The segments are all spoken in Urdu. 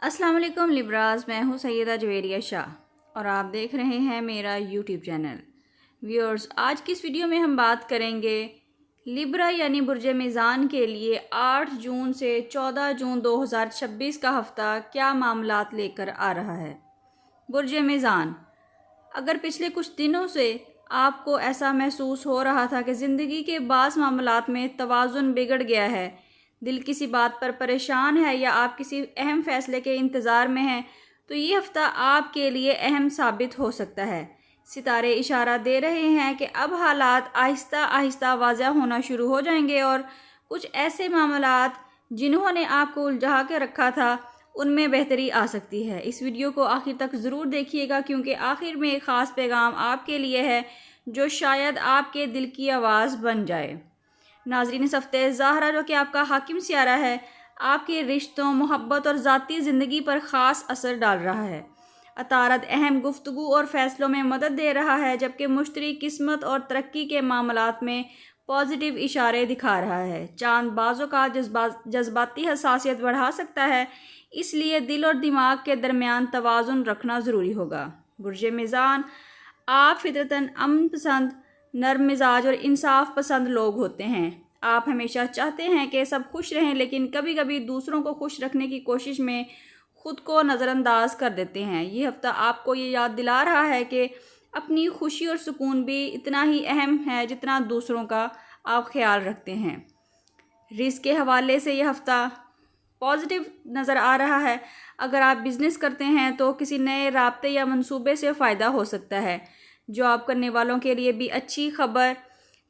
السلام علیکم لیبراز، میں ہوں سیدہ جویریہ شاہ اور آپ دیکھ رہے ہیں میرا یوٹیوب چینل۔ ویورز، آج کی اس ویڈیو میں ہم بات کریں گے لیبرا یعنی برج میزان کے لیے 8 جون سے 14 جون 2026 کا ہفتہ کیا معاملات لے کر آ رہا ہے۔ برج میزان، اگر پچھلے کچھ دنوں سے آپ کو ایسا محسوس ہو رہا تھا کہ زندگی کے بعض معاملات میں توازن بگڑ گیا ہے، دل کسی بات پر پریشان ہے یا آپ کسی اہم فیصلے کے انتظار میں ہیں، تو یہ ہفتہ آپ کے لیے اہم ثابت ہو سکتا ہے۔ ستارے اشارہ دے رہے ہیں کہ اب حالات آہستہ آہستہ واضح ہونا شروع ہو جائیں گے اور کچھ ایسے معاملات جنہوں نے آپ کو الجھا کے رکھا تھا ان میں بہتری آ سکتی ہے۔ اس ویڈیو کو آخر تک ضرور دیکھیے گا کیونکہ آخر میں ایک خاص پیغام آپ کے لیے ہے جو شاید آپ کے دل کی آواز بن جائے۔ ناظرین، اس ہفتے زہرہ جو کہ آپ کا حاکم سیارہ ہے، آپ کے رشتوں، محبت اور ذاتی زندگی پر خاص اثر ڈال رہا ہے۔ عطارد اہم گفتگو اور فیصلوں میں مدد دے رہا ہے، جبکہ مشتری قسمت اور ترقی کے معاملات میں پازیٹیو اشارے دکھا رہا ہے۔ چاند بعض اوقات جذباتی حساسیت بڑھا سکتا ہے، اس لیے دل اور دماغ کے درمیان توازن رکھنا ضروری ہوگا۔ برج میزان، آپ فطرتاً امن پسند، نرم مزاج اور انصاف پسند لوگ ہوتے ہیں۔ آپ ہمیشہ چاہتے ہیں کہ سب خوش رہیں، لیکن کبھی کبھی دوسروں کو خوش رکھنے کی کوشش میں خود کو نظر انداز کر دیتے ہیں۔ یہ ہفتہ آپ کو یہ یاد دلا رہا ہے کہ اپنی خوشی اور سکون بھی اتنا ہی اہم ہے جتنا دوسروں کا آپ خیال رکھتے ہیں۔ رزق کے حوالے سے یہ ہفتہ پازیٹیو نظر آ رہا ہے۔ اگر آپ بزنس کرتے ہیں تو کسی نئے رابطے یا منصوبے سے فائدہ ہو سکتا ہے۔ جاب کرنے والوں کے لیے بھی اچھی خبر،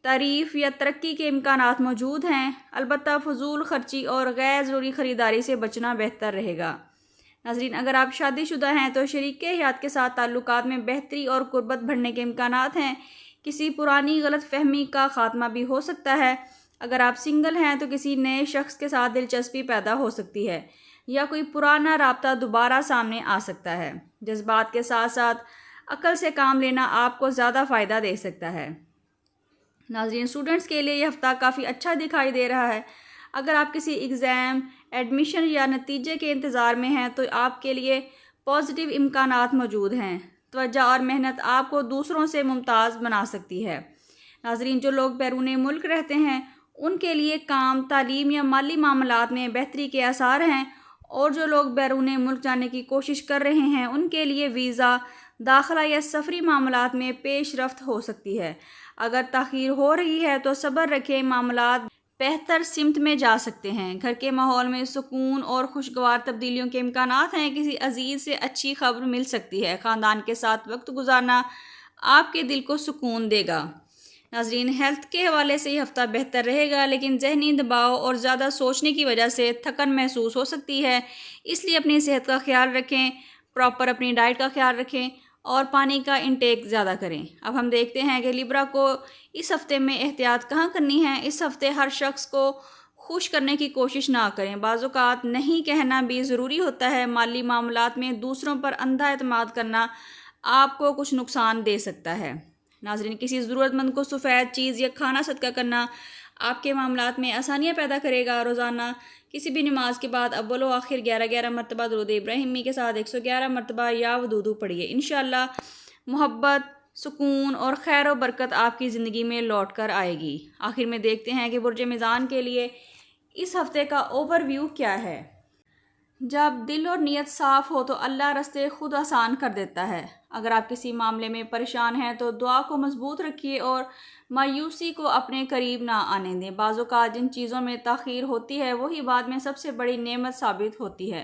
تعریف یا ترقی کے امکانات موجود ہیں۔ البتہ فضول خرچی اور غیر ضروری خریداری سے بچنا بہتر رہے گا۔ ناظرین، اگر آپ شادی شدہ ہیں تو شریک حیات کے ساتھ تعلقات میں بہتری اور قربت بڑھنے کے امکانات ہیں۔ کسی پرانی غلط فہمی کا خاتمہ بھی ہو سکتا ہے۔ اگر آپ سنگل ہیں تو کسی نئے شخص کے ساتھ دلچسپی پیدا ہو سکتی ہے یا کوئی پرانا رابطہ دوبارہ سامنے آ سکتا ہے۔ جذبات کے ساتھ ساتھ عقل سے کام لینا آپ کو زیادہ فائدہ دے سکتا ہے۔ ناظرین، اسٹوڈنٹس کے لیے یہ ہفتہ کافی اچھا دکھائی دے رہا ہے۔ اگر آپ کسی ایگزام، ایڈمیشن یا نتیجے کے انتظار میں ہیں تو آپ کے لیے پازیٹیو امکانات موجود ہیں۔ توجہ اور محنت آپ کو دوسروں سے ممتاز بنا سکتی ہے۔ ناظرین، جو لوگ بیرون ملک رہتے ہیں ان کے لیے کام، تعلیم یا مالی معاملات میں بہتری کے آثار ہیں، اور جو لوگ بیرون ملک جانے کی کوشش کر رہے ہیں ان کے لیے ویزا، داخلہ یا سفری معاملات میں پیش رفت ہو سکتی ہے۔ اگر تاخیر ہو رہی ہے تو صبر رکھیں، معاملات بہتر سمت میں جا سکتے ہیں۔ گھر کے ماحول میں سکون اور خوشگوار تبدیلیوں کے امکانات ہیں۔ کسی عزیز سے اچھی خبر مل سکتی ہے۔ خاندان کے ساتھ وقت گزارنا آپ کے دل کو سکون دے گا۔ ناظرین، ہیلتھ کے حوالے سے یہ ہفتہ بہتر رہے گا، لیکن ذہنی دباؤ اور زیادہ سوچنے کی وجہ سے تھکن محسوس ہو سکتی ہے۔ اس لیے اپنی صحت کا خیال رکھیں، پراپر اپنی ڈائٹ کا خیال رکھیں اور پانی کا انٹیک زیادہ کریں۔ اب ہم دیکھتے ہیں کہ لیبرا کو اس ہفتے میں احتیاط کہاں کرنی ہے۔ اس ہفتے ہر شخص کو خوش کرنے کی کوشش نہ کریں۔ بعض اوقات نہیں کہنا بھی ضروری ہوتا ہے۔ مالی معاملات میں دوسروں پر اندھا اعتماد کرنا آپ کو کچھ نقصان دے سکتا ہے۔ ناظرین، کسی ضرورت مند کو سفید چیز یا کھانا صدقہ کرنا آپ کے معاملات میں آسانیاں پیدا کرے گا۔ روزانہ کسی بھی نماز کے بعد اول و آخر 11 مرتبہ درود ابراہیمی کے ساتھ 111 مرتبہ یا ودودو پڑھیے۔ انشاءاللہ محبت، سکون اور خیر و برکت آپ کی زندگی میں لوٹ کر آئے گی۔ آخر میں دیکھتے ہیں کہ برج میزان کے لیے اس ہفتے کا اوور ویو کیا ہے۔ جب دل اور نیت صاف ہو تو اللہ راستے خود آسان کر دیتا ہے۔ اگر آپ کسی معاملے میں پریشان ہیں تو دعا کو مضبوط رکھیے اور مایوسی کو اپنے قریب نہ آنے دیں۔ بعض اوقات جن چیزوں میں تاخیر ہوتی ہے وہی بعد میں سب سے بڑی نعمت ثابت ہوتی ہے۔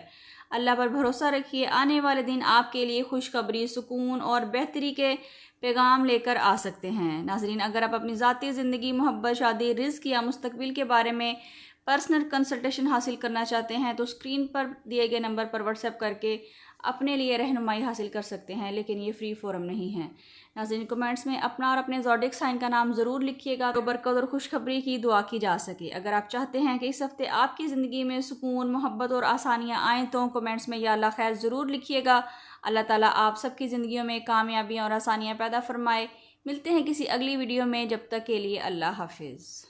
اللہ پر بھروسہ رکھیے، آنے والے دن آپ کے لیے خوشخبری، سکون اور بہتری کے پیغام لے کر آ سکتے ہیں۔ ناظرین، اگر آپ اپنی ذاتی زندگی، محبت، شادی، رزق یا مستقبل کے بارے میں پرسنل کنسلٹیشن حاصل کرنا چاہتے ہیں تو اسکرین پر دیے گئے نمبر پر واٹس ایپ کر کے اپنے لیے رہنمائی حاصل کر سکتے ہیں، لیکن یہ فری فورم نہیں ہے۔ ناظرین، کمنٹس میں اپنا اور اپنے زوڈیک سائن کا نام ضرور لکھیے گا تو برکت اور خوشخبری کی دعا کی جا سکے۔ اگر آپ چاہتے ہیں کہ اس ہفتے آپ کی زندگی میں سکون، محبت اور آسانیاں آئیں تو کمنٹس میں یا اللہ خیر ضرور لکھیے گا۔ اللہ تعالیٰ آپ سب کی زندگیوں میں کامیابیاں اور آسانیاں پیدا فرمائے۔ ملتے ہیں کسی اگلی ویڈیو میں، جب تک کے لیے اللہ حافظ۔